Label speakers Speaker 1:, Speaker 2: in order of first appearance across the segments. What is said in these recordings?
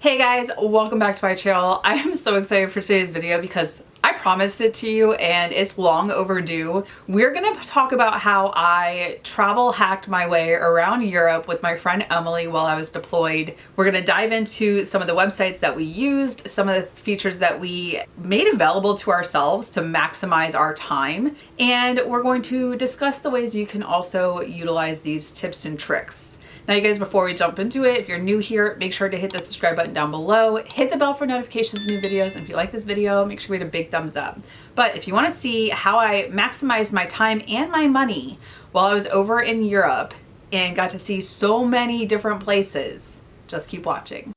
Speaker 1: Hey guys, welcome back to my channel. I am so excited for today's video because I promised it to you and it's long overdue. We're gonna talk about how I travel hacked my way around Europe with my friend Emily while I was deployed. We're gonna dive into some of the websites that we used, some of the features that we made available to ourselves to maximize our time, and we're going to discuss the ways you can also utilize these tips and tricks. Now you guys, before we jump into it, if you're new here, make sure to hit the subscribe button down below, hit the bell for notifications of new videos, and if you like this video, make sure we hit a big thumbs up. But if you want to see how I maximized my time and my money while I was over in Europe and got to see so many different places, just keep watching.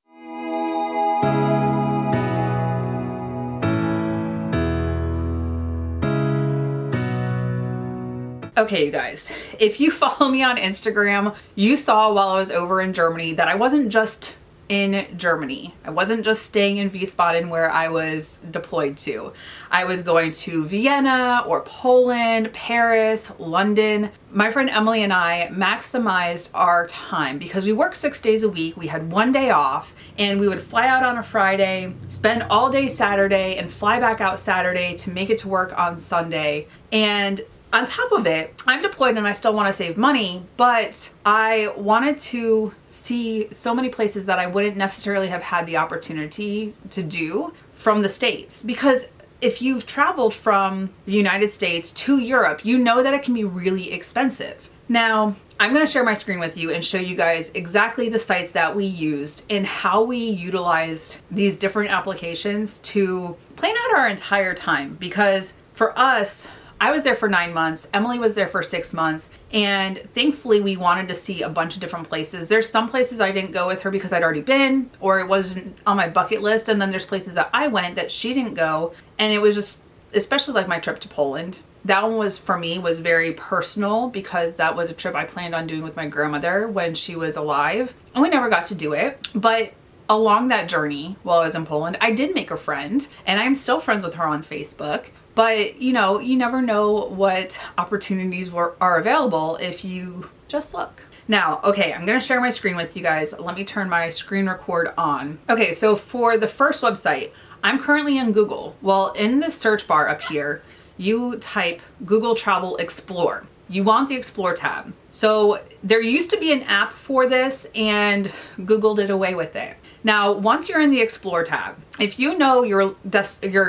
Speaker 1: Okay, you guys, if you follow me on Instagram, you saw while I was over in Germany that I wasn't just in Germany. I wasn't just staying in Wiesbaden where I was deployed to. I was going to Vienna or Poland, Paris, London. My friend Emily and I maximized our time because we worked 6 days a week. We had one day off and we would fly out on a Friday, spend all day Saturday and fly back out Saturday to make it to work on Sunday. And on top of it, I'm deployed and I still want to save money, but I wanted to see so many places that I wouldn't necessarily have had the opportunity to do from the States. Because if you've traveled from the United States to Europe, you know that it can be really expensive. Now, I'm going to share my screen with you and show you guys exactly the sites that we used and how we utilized these different applications to plan out our entire time. Because for us, I was there for 9 months, Emily was there for 6 months, and thankfully we wanted to see a bunch of different places. There's some places I didn't go with her because I'd already been or it wasn't on my bucket list, and then there's places that I went that she didn't go, and it was just, especially like my trip to Poland. That one was, for me, was very personal because that was a trip I planned on doing with my grandmother when she was alive, and we never got to do it. But along that journey while I was in Poland, I did make a friend, and I'm still friends with her on Facebook. But, you know, you never know what opportunities are available if you just look. Now, okay, I'm going to share my screen with you guys. Let me turn my screen record on. Okay, so for the first website, I'm currently in Google. Well, in the search bar up here, you type Google Travel Explore. You want the Explore tab. So there used to be an app for this and Google did away with it. Now, once you're in the Explore tab, if you know your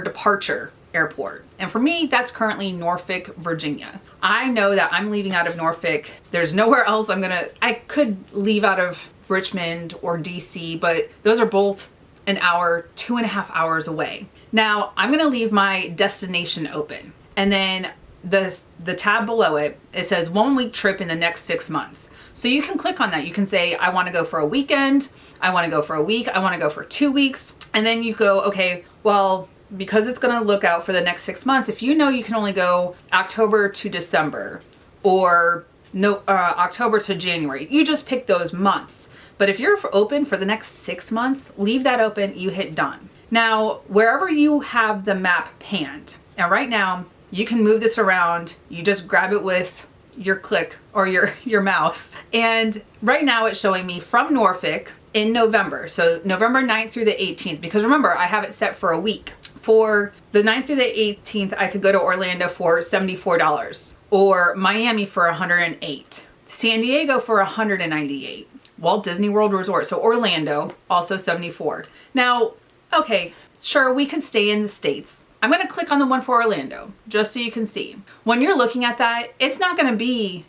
Speaker 1: departure airport, and for me, that's currently Norfolk, Virginia. I know that I'm leaving out of Norfolk. There's nowhere else I could leave out of Richmond or DC, but those are both an hour, 2.5 hours away. Now, I'm gonna leave my destination open. And then the tab below it, it says 1 week trip in the next 6 months. So you can click on that. You can say, I wanna go for a weekend, I wanna go for a week, I wanna go for 2 weeks. And then you go, okay, well, because it's going to look out for the next 6 months, if you know you can only go October to December or October to January, you just pick those months. But if you're open for the next 6 months, leave that open, you hit done. Now, wherever you have the map panned, and right now you can move this around, you just grab it with your click or your mouse. And right now it's showing me from Norfolk in November. So November 9th through the 18th, because remember, I have it set for a week. For the 9th through the 18th, I could go to Orlando for $74 or Miami for $108, San Diego for $198, Walt Disney World Resort, so Orlando, also $74. Now, okay, sure, we could stay in the States. I'm going to click on the one for Orlando just so you can see. When you're looking at that, it's not going to be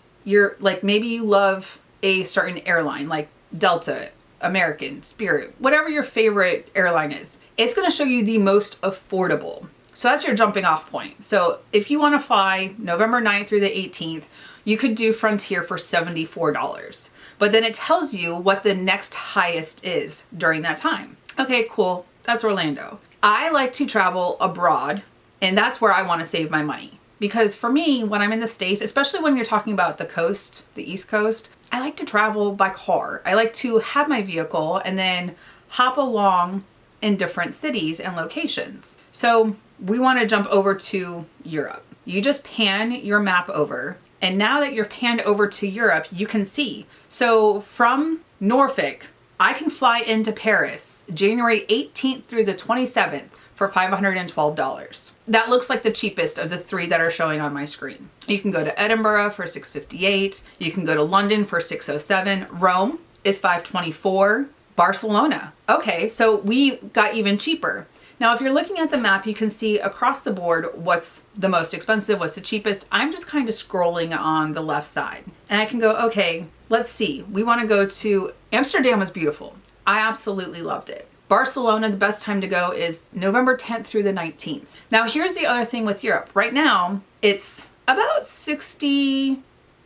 Speaker 1: like maybe you love a certain airline like Delta, American, Spirit, whatever your favorite airline is. It's going to show you the most affordable. So that's your jumping off point. So if you want to fly November 9th through the 18th, you could do Frontier for $74. But then it tells you what the next highest is during that time. Okay, cool. That's Orlando. I like to travel abroad, and that's where I want to save my money. Because for me, when I'm in the States, especially when you're talking about the coast, the East Coast, I like to travel by car. I like to have my vehicle and then hop along in different cities and locations. So we want to jump over to Europe. You just pan your map over, and now that you're panned over to Europe, you can see. So from Norfolk, I can fly into Paris January 18th through the 27th for $512. That looks like the cheapest of the three that are showing on my screen. You can go to Edinburgh for $658. You can go to London for $607. Rome is $524. Barcelona. Okay, so we got even cheaper. Now, if you're looking at the map, you can see across the board what's the most expensive, what's the cheapest. I'm just kind of scrolling on the left side and I can go, okay, let's see. We want to go to Amsterdam was beautiful. I absolutely loved it. Barcelona, the best time to go is November 10th through the 19th. Now, here's the other thing with Europe. Right now, it's about 60,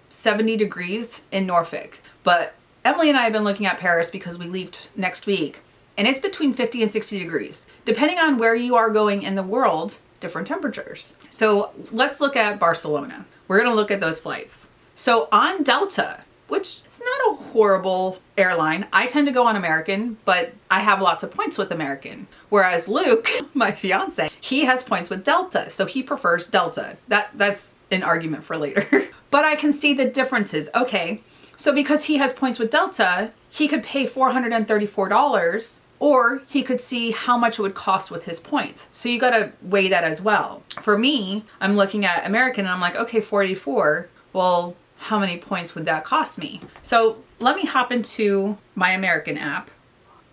Speaker 1: 70 degrees in Norfolk, but Emily and I have been looking at Paris because we leave next week, and it's between 50 and 60 degrees. Depending on where you are going in the world, different temperatures. So let's look at Barcelona. We're gonna look at those flights. So on Delta, which is not a horrible airline, I tend to go on American, but I have lots of points with American. Whereas Luke, my fiance, he has points with Delta, so he prefers Delta. That's an argument for later. But I can see the differences. Okay, so because he has points with Delta, he could pay $434, or he could see how much it would cost with his points. So you gotta weigh that as well. For me, I'm looking at American and I'm like, okay, $484, well, how many points would that cost me? So let me hop into my American app.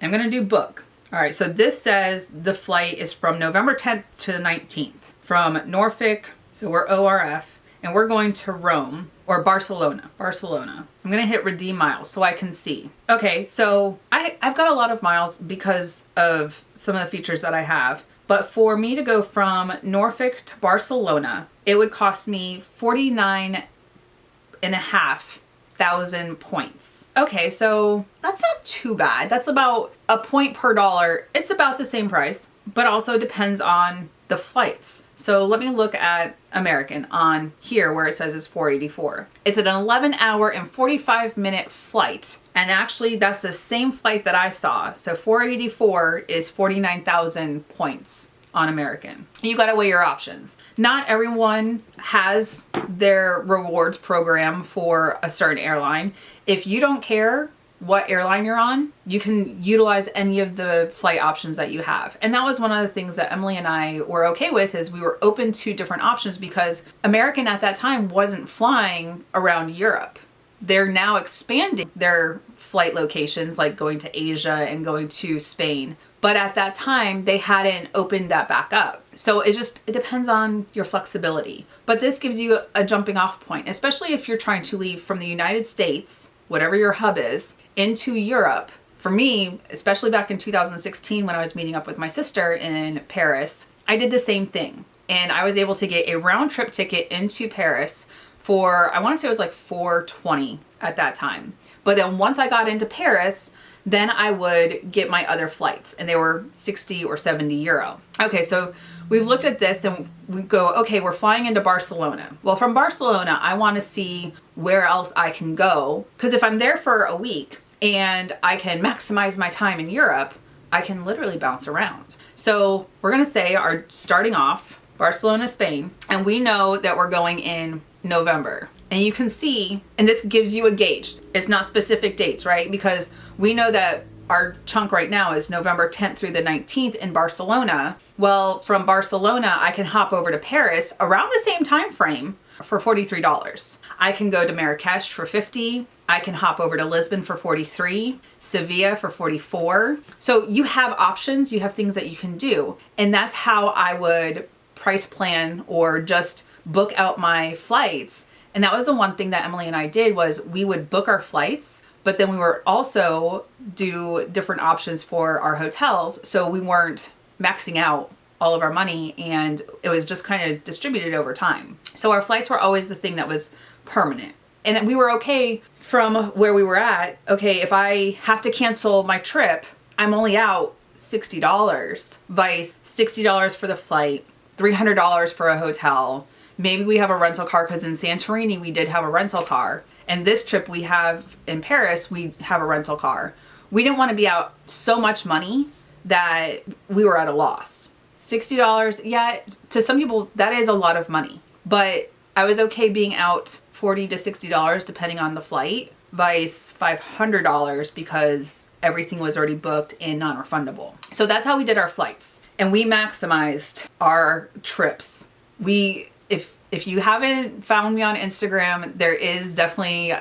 Speaker 1: I'm gonna do book. All right, so this says the flight is from November 10th to the 19th from Norfolk, so we're ORF, and we're going to Rome, or Barcelona. I'm gonna hit redeem miles so I can see. Okay, so I've got a lot of miles because of some of the features that I have, but for me to go from Norfolk to Barcelona, it would cost me 49,500 points. Okay, so that's not too bad. That's about a point per dollar. It's about the same price, but also depends on the flights. So let me look at American on here where it says it's $484. It's an 11-hour and 45-minute flight. And actually that's the same flight that I saw. So $484 is 49,000 points on American. You gotta weigh your options. Not everyone has their rewards program for a certain airline. If you don't care what airline you're on, you can utilize any of the flight options that you have. And that was one of the things that Emily and I were okay with, is we were open to different options because American at that time wasn't flying around Europe. They're now expanding their flight locations, like going to Asia and going to Spain. But at that time, they hadn't opened that back up. So it depends on your flexibility. But this gives you a jumping off point, especially if you're trying to leave from the United States, whatever your hub is, into Europe. For me, especially back in 2016 when I was meeting up with my sister in Paris, I did the same thing. And I was able to get a round trip ticket into Paris for, I want to say it was like $420 at that time. But then once I got into Paris, then I would get my other flights and they were 60 or 70 euro. Okay, so we've looked at this and we go, okay, we're flying into Barcelona. Well, from Barcelona, I want to see where else I can go. Because if I'm there for a week and I can maximize my time in Europe, I can literally bounce around. So we're going to say our starting off Barcelona, Spain, and we know that we're going in November. And you can see, and this gives you a gauge. It's not specific dates, right? Because we know that our chunk right now is November 10th through the 19th in Barcelona. Well, from Barcelona, I can hop over to Paris around the same time frame for $43. I can go to Marrakesh for $50. I can hop over to Lisbon for $43, Sevilla for $44. So you have options, you have things that you can do. And that's how I would price plan or just book out my flights. And that was the one thing that Emily and I did, was we would book our flights, but then we were also do different options for our hotels. So we weren't maxing out all of our money and it was just kind of distributed over time. So our flights were always the thing that was permanent. And we were okay from where we were at. Okay, if I have to cancel my trip, I'm only out $60, vice $60 for the flight, $300 for a hotel. Maybe we have a rental car, because in Santorini we did have a rental car. And this trip we have in Paris, we have a rental car. We didn't want to be out so much money that we were at a loss. $60, yeah, to some people that is a lot of money. But I was okay being out $40 to $60 depending on the flight vice $500 because everything was already booked and non-refundable. So that's how we did our flights. And we maximized our trips. If you haven't found me on Instagram, there is definitely,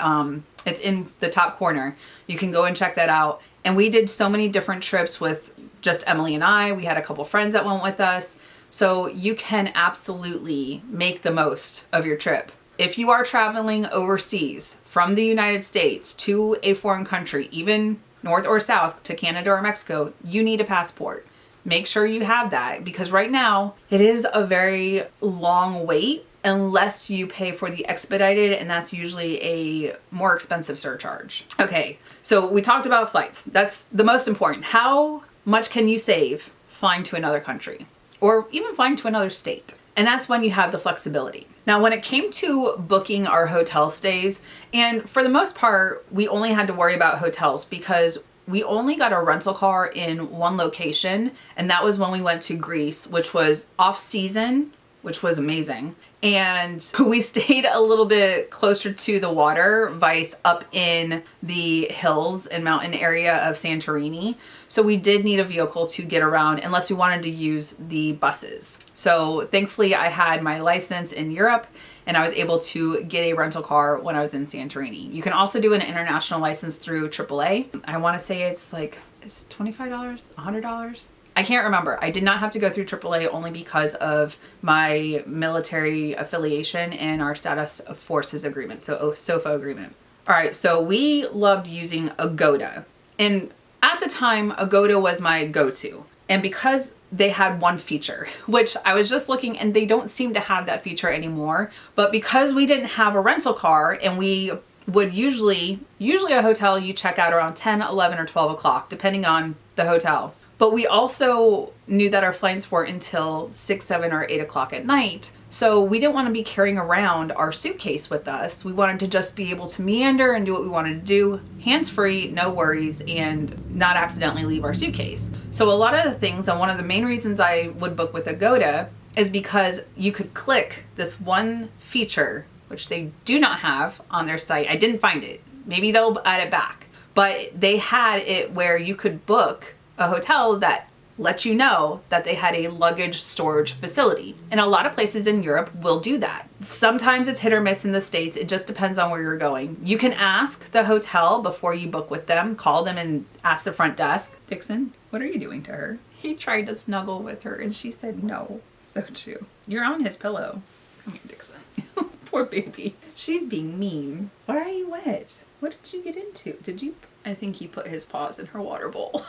Speaker 1: it's in the top corner. You can go and check that out. And we did so many different trips with just Emily and I. We had a couple friends that went with us. So you can absolutely make the most of your trip. If you are traveling overseas from the United States to a foreign country, even north or south to Canada or Mexico, you need a passport. Make sure you have that, because right now it is a very long wait unless you pay for the expedited, and that's usually a more expensive surcharge. Okay, so we talked about flights. That's the most important. How much can you save flying to another country or even flying to another state? And that's when you have the flexibility. Now, when it came to booking our hotel stays, and for the most part, we only had to worry about hotels because we only got a rental car in one location, and that was when we went to Greece, which was off season, which was amazing. And we stayed a little bit closer to the water, vice up in the hills and mountain area of Santorini. So we did need a vehicle to get around unless we wanted to use the buses. So thankfully I had my license in Europe and I was able to get a rental car when I was in Santorini. You can also do an international license through AAA. I want to say it's like, it's $25, $100. I can't remember. I did not have to go through AAA only because of my military affiliation and our status of forces agreement, so SOFA agreement. All right, so we loved using Agoda. And at the time, Agoda was my go-to. And because they had one feature, which I was just looking and they don't seem to have that feature anymore, but because we didn't have a rental car and we would usually a hotel you check out around 10, 11, or 12 o'clock, depending on the hotel. But we also knew that our flights weren't until 6, 7, or 8 o'clock at night. So we didn't want to be carrying around our suitcase with us. We wanted to just be able to meander and do what we wanted to do, hands-free, no worries, and not accidentally leave our suitcase. So a lot of the things, and one of the main reasons I would book with Agoda is because you could click this one feature, which they do not have on their site. I didn't find it. Maybe they'll add it back. But they had it where you could book a hotel that let you know that they had a luggage storage facility. And a lot of places in Europe will do that. Sometimes it's hit or miss in the States. It just depends on where you're going. You can ask the hotel before you book with them. Call them and ask the front desk. Dixon, what are you doing to her? He tried to snuggle with her and she said no. So true. You're on his pillow. Come here, Dixon. Poor baby. She's being mean. Why are you wet? What did you get into? I think he put his paws in her water bowl.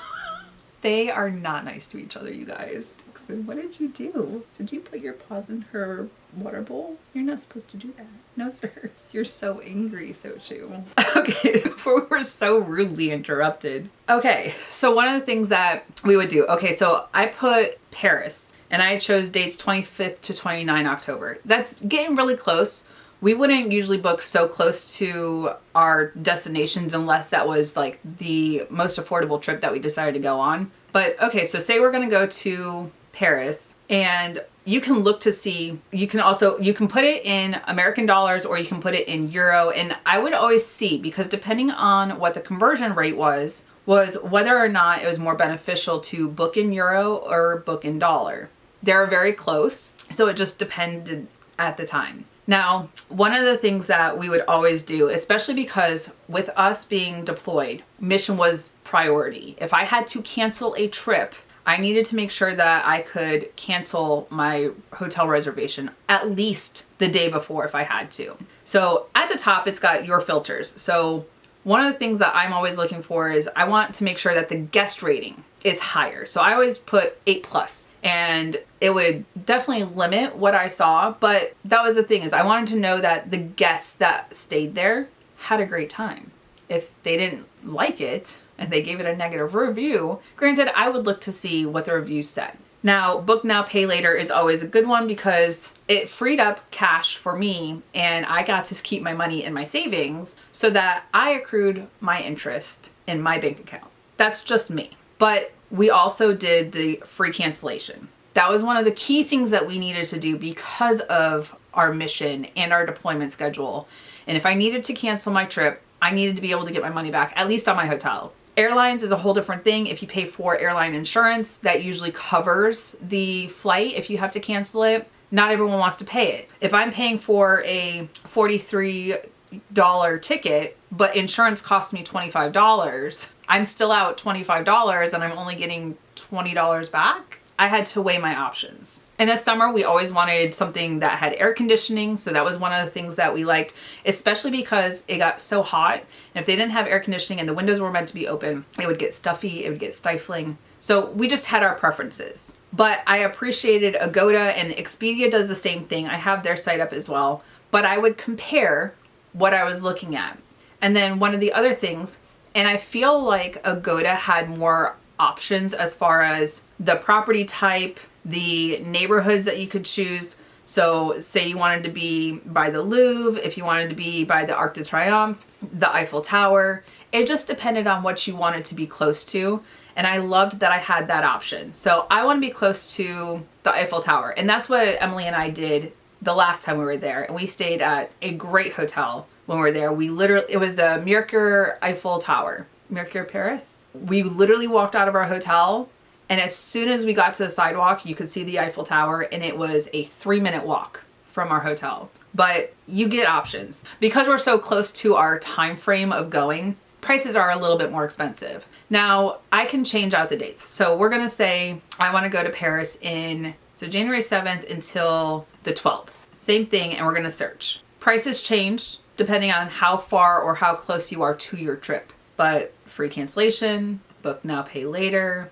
Speaker 1: They are not nice to each other, you guys. Dixon, what did you do? Did you put your paws in her water bowl? You're not supposed to do that. No, sir. You're so angry, Sochu. Okay, we're so rudely interrupted. Okay, so one of the things that we would do, okay, so I put Paris and I chose dates 25th to 29 October. That's getting really close. We wouldn't usually book so close to our destinations unless that was like the most affordable trip that we decided to go on. But okay, so say we're gonna go to Paris and you can look to see, you can put it in American dollars or you can put it in euro. And I would always see, because depending on what the conversion rate was whether or not it was more beneficial to book in euro or book in dollar. They're very close, so it just depended at the time. Now, one of the things that we would always do, especially because with us being deployed, mission was priority. If I had to cancel a trip, I needed to make sure that I could cancel my hotel reservation at least the day before if I had to. So at the top, it's got your filters. So one of the things that I'm always looking for is I want to make sure that the guest rating is higher. So I always put 8+, and it would definitely limit what I saw. But that was the thing, is I wanted to know that the guests that stayed there had a great time. If they didn't like it and they gave it a negative review, granted, I would look to see what the reviews said. Now, book now, pay later is always a good one because it freed up cash for me and I got to keep my money in my savings so that I accrued my interest in my bank account. That's just me. But we also did the free cancellation. That was one of the key things that we needed to do because of our mission and our deployment schedule. And if I needed to cancel my trip, I needed to be able to get my money back, at least on my hotel. Airlines is a whole different thing. If you pay for airline insurance, that usually covers the flight if you have to cancel it. Not everyone wants to pay it. If I'm paying for a $43 ticket, but insurance costs me $25, I'm still out $25 and I'm only getting $20 back. I had to weigh my options. In the summer, we always wanted something that had air conditioning. So that was one of the things that we liked, especially because it got so hot. And if they didn't have air conditioning and the windows were meant to be open, it would get stuffy, it would get stifling. So we just had our preferences. But I appreciated Agoda, and Expedia does the same thing. I have their site up as well. But I would compare what I was looking at. And then one of the other things, and I feel like Agoda had more options as far as the property type, the neighborhoods that you could choose. So say you wanted to be by the Louvre, if you wanted to be by the Arc de Triomphe, the Eiffel Tower, it just depended on what you wanted to be close to. And I loved that I had that option. So I want to be close to the Eiffel Tower. And that's what Emily and I did the last time we were there. And we stayed at a great hotel when we were there. It was the Mercure Eiffel Tower. Mercure Paris. We literally walked out of our hotel, and as soon as we got to the sidewalk, you could see the Eiffel Tower, and it was a 3-minute walk from our hotel. But you get options. Because we're so close to our time frame of going, prices are a little bit more expensive. Now, I can change out the dates. So we're gonna say I wanna go to Paris so January 7th until the 12th. Same thing, and we're gonna search. Prices change depending on how far or how close you are to your trip. But free cancellation, book now, pay later,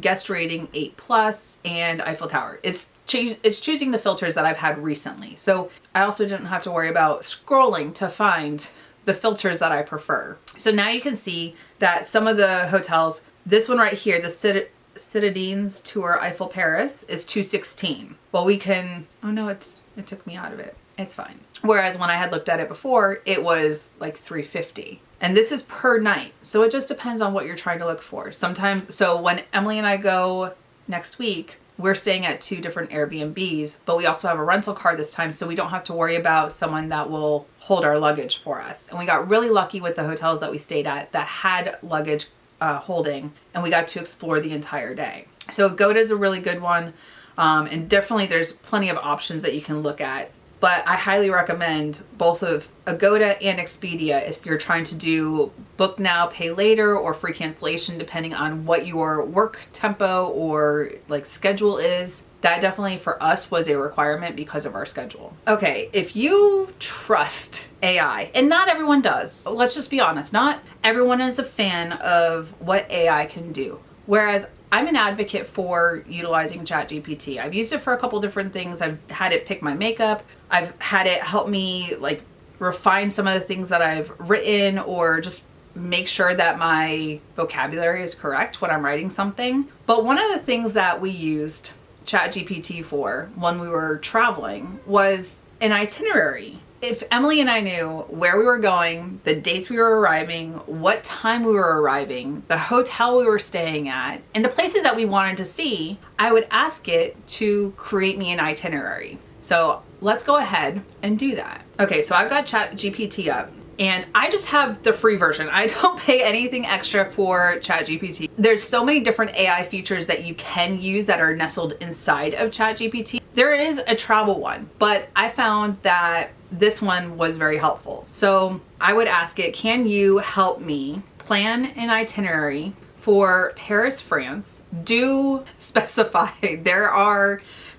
Speaker 1: guest rating 8+, and Eiffel Tower. It's choosing the filters that I've had recently. So I also didn't have to worry about scrolling to find the filters that I prefer. So now you can see that some of the hotels, this one right here, the Citadines Tour Eiffel Paris is $216. Well, we can, oh no, it took me out of it. It's fine. Whereas when I had looked at it before, it was like $350. And this is per night. So it just depends on what you're trying to look for. Sometimes, so when Emily and I go next week, we're staying at 2 different Airbnbs, but we also have a rental car this time, so we don't have to worry about someone that will hold our luggage for us. And we got really lucky with the hotels that we stayed at that had luggage holding, and we got to explore the entire day. So Agoda is a really good one. And definitely there's plenty of options that you can look at. But I highly recommend both of Agoda and Expedia if you're trying to do book now, pay later, or free cancellation, depending on what your work tempo or like schedule is. That definitely for us was a requirement because of our schedule. Okay, if you trust AI, and not everyone does, let's just be honest, not everyone is a fan of what AI can do. Whereas I'm an advocate for utilizing ChatGPT. I've used it for a couple different things. I've had it pick my makeup. I've had it help me like refine some of the things that I've written, or just make sure that my vocabulary is correct when I'm writing something. But one of the things that we used ChatGPT for when we were traveling was an itinerary. If Emily and I knew where we were going, the dates we were arriving, what time we were arriving, the hotel we were staying at, and the places that we wanted to see, I would ask it to create me an itinerary. So let's go ahead and do that. Okay, so I've got ChatGPT up, and I just have the free version. I don't pay anything extra for ChatGPT. There's so many different AI features that you can use that are nestled inside of ChatGPT. There is a travel one, but I found that this one was very helpful. So I would ask it, can you help me plan an itinerary for Paris, France? Do specify.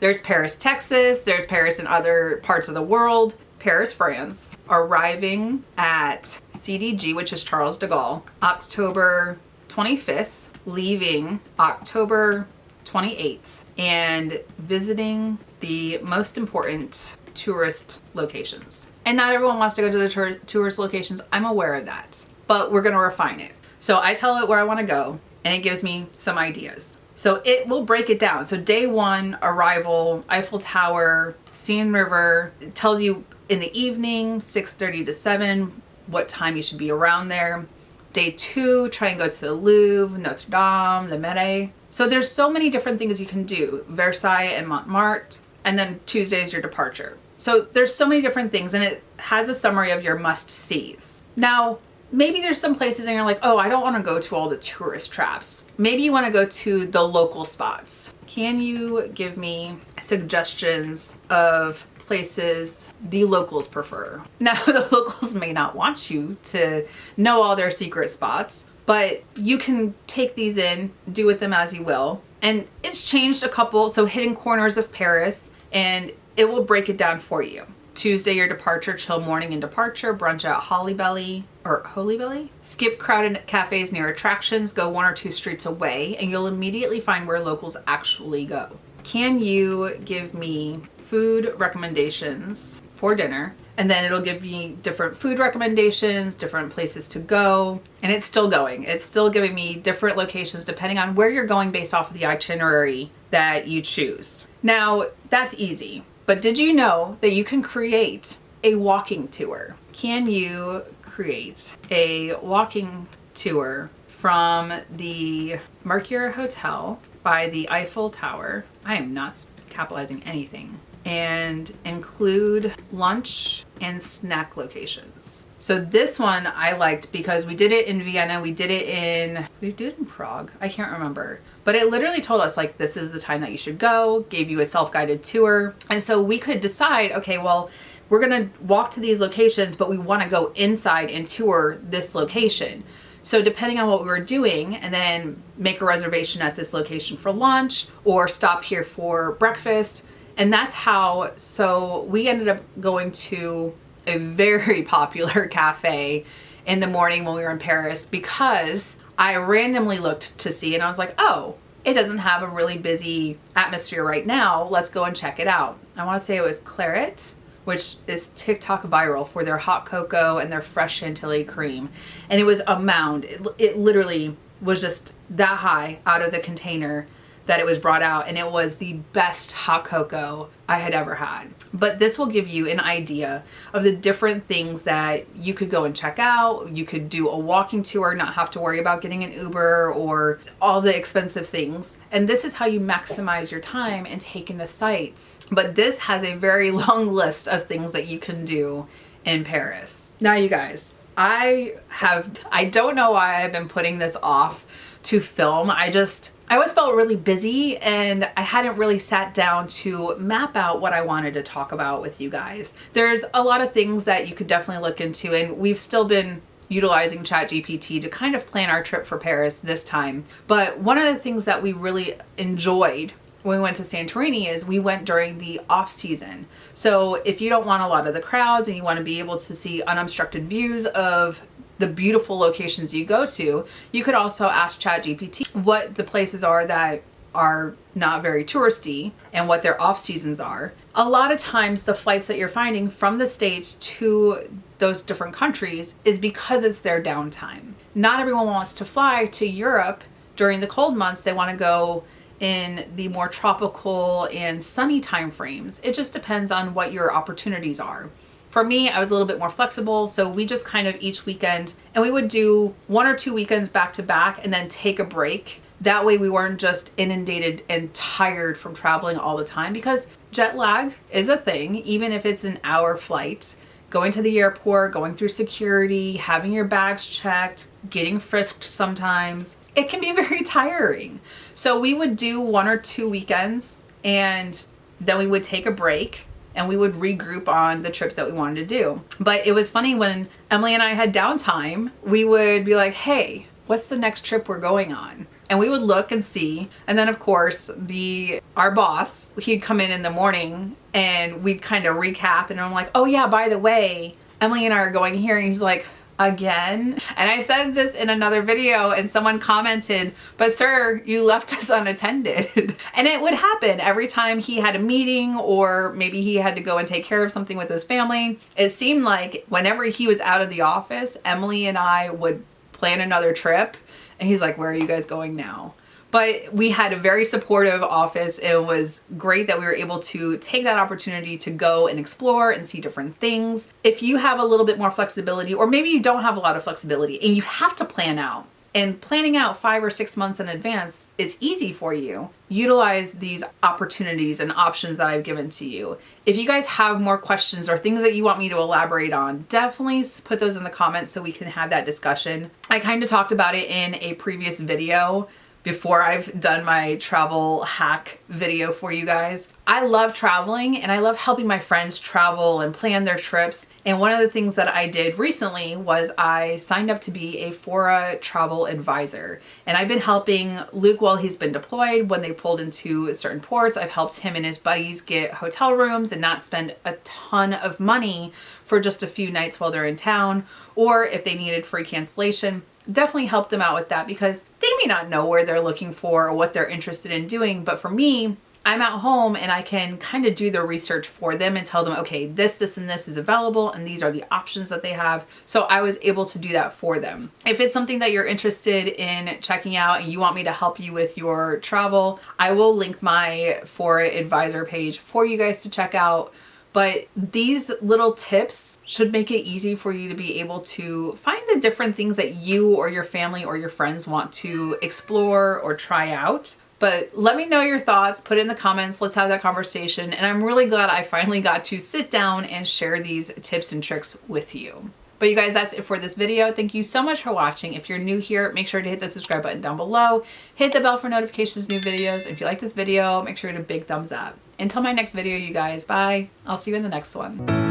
Speaker 1: There's Paris, Texas, there's Paris in other parts of the world. Paris, France, arriving at CDG, which is Charles de Gaulle, October 25th, leaving October 28th, and visiting the most important tourist locations. And not everyone wants to go to the tourist locations. I'm aware of that, but we're going to refine it. So I tell it where I want to go, and it gives me some ideas. So it will break it down. So day 1, arrival, Eiffel Tower, Seine River. It tells you in the evening, 6:30 to 7, what time you should be around there. Day 2, try and go to the Louvre, Notre Dame, the Marais. So there's so many different things you can do. Versailles and Montmartre. And then Tuesday is your departure. So there's so many different things, and it has a summary of your must-sees. Now, maybe there's some places and you're like, oh, I don't want to go to all the tourist traps. Maybe you want to go to the local spots. Can you give me suggestions of places the locals prefer? Now, the locals may not want you to know all their secret spots, but you can take these in, do with them as you will. And it's changed a couple, so hidden corners of Paris, and it will break it down for you. Tuesday, your departure, chill morning and departure, brunch at Holy Belly. Skip crowded cafes near attractions, go 1 or 2 streets away, and you'll immediately find where locals actually go. Can you give me food recommendations for dinner? And then it'll give me different food recommendations, different places to go. And it's still going. It's still giving me different locations depending on where you're going based off of the itinerary that you choose. Now, that's easy. But did you know that you can create a walking tour? Can you create a walking tour from the Mercure Hotel by the Eiffel Tower? I am not capitalizing anything. And include lunch and snack locations. So this one I liked because we did it in Vienna, we did it in Prague, I can't remember. But it literally told us like, this is the time that you should go, gave you a self-guided tour. And so we could decide, okay, well, we're gonna walk to these locations, but we wanna go inside and tour this location. So depending on what we were doing, and then make a reservation at this location for lunch or stop here for breakfast. And that's how, so we ended up going to a very popular cafe in the morning when we were in Paris because I randomly looked to see and I was like, oh, it doesn't have a really busy atmosphere right now. Let's go and check it out. I want to say it was Claret, which is TikTok viral for their hot cocoa and their fresh Chantilly cream. And it was a mound. It literally was just that high out of the container that it was brought out, and it was the best hot cocoa I had ever had. But this will give you an idea of the different things that you could go and check out. You could do a walking tour, not have to worry about getting an Uber or all the expensive things. And this is how you maximize your time and take in the sights. But this has a very long list of things that you can do in Paris. Now, you guys, I don't know why I've been putting this off to film. I always felt really busy and I hadn't really sat down to map out what I wanted to talk about with you guys. There's a lot of things that you could definitely look into, and we've still been utilizing ChatGPT to kind of plan our trip for Paris this time. But one of the things that we really enjoyed when we went to Santorini is we went during the off season. So if you don't want a lot of the crowds and you want to be able to see unobstructed views of the beautiful locations you go to, you could also ask ChatGPT what the places are that are not very touristy and what their off seasons are. A lot of times the flights that you're finding from the States to those different countries is because it's their downtime. Not everyone wants to fly to Europe during the cold months. They want to go in the more tropical and sunny time frames. It just depends on what your opportunities are. For me, I was a little bit more flexible, so we just kind of each weekend, and we would do 1 or 2 weekends back to back and then take a break. That way we weren't just inundated and tired from traveling all the time, because jet lag is a thing, even if it's an hour flight. Going to the airport, going through security, having your bags checked, getting frisked sometimes, it can be very tiring. So we would do 1 or 2 weekends and then we would take a break and we would regroup on the trips that we wanted to do. But it was funny when Emily and I had downtime, we would be like, hey, what's the next trip we're going on? And we would look and see. And then of course, our boss, he'd come in the morning and we'd kind of recap, and I'm like, oh yeah, by the way, Emily and I are going here. And he's like, again? And I said this in another video and someone commented, but sir, you left us unattended. And it would happen every time he had a meeting, or maybe he had to go and take care of something with his family. It seemed like whenever he was out of the office, Emily and I would plan another trip. And he's like, where are you guys going now? But we had a very supportive office. It was great that we were able to take that opportunity to go and explore and see different things. If you have a little bit more flexibility, or maybe you don't have a lot of flexibility and you have to plan out and planning out 5 or 6 months in advance is easy for you, utilize these opportunities and options that I've given to you. If you guys have more questions or things that you want me to elaborate on, definitely put those in the comments so we can have that discussion. I kind of talked about it in a previous video before I've done my travel hack video for you guys. I love traveling and I love helping my friends travel and plan their trips. And one of the things that I did recently was I signed up to be a Fora Travel advisor. And I've been helping Luke while he's been deployed when they pulled into certain ports. I've helped him and his buddies get hotel rooms and not spend a ton of money for just a few nights while they're in town, or if they needed free cancellation. Definitely help them out with that because they may not know where they're looking for or what they're interested in doing. But for me, I'm at home and I can kind of do the research for them and tell them, okay, this, and this is available and these are the options that they have. So I was able to do that for them. If it's something that you're interested in checking out and you want me to help you with your travel, I will link my Fora advisor page for you guys to check out. But these little tips should make it easy for you to be able to find the different things that you or your family or your friends want to explore or try out. But let me know your thoughts, put it in the comments, let's have that conversation. And I'm really glad I finally got to sit down and share these tips and tricks with you. But you guys, that's it for this video. Thank you so much for watching. If you're new here, make sure to hit the subscribe button down below. Hit the bell for notifications, new videos. If you like this video, make sure to big thumbs up. Until my next video, you guys, bye. I'll see you in the next one.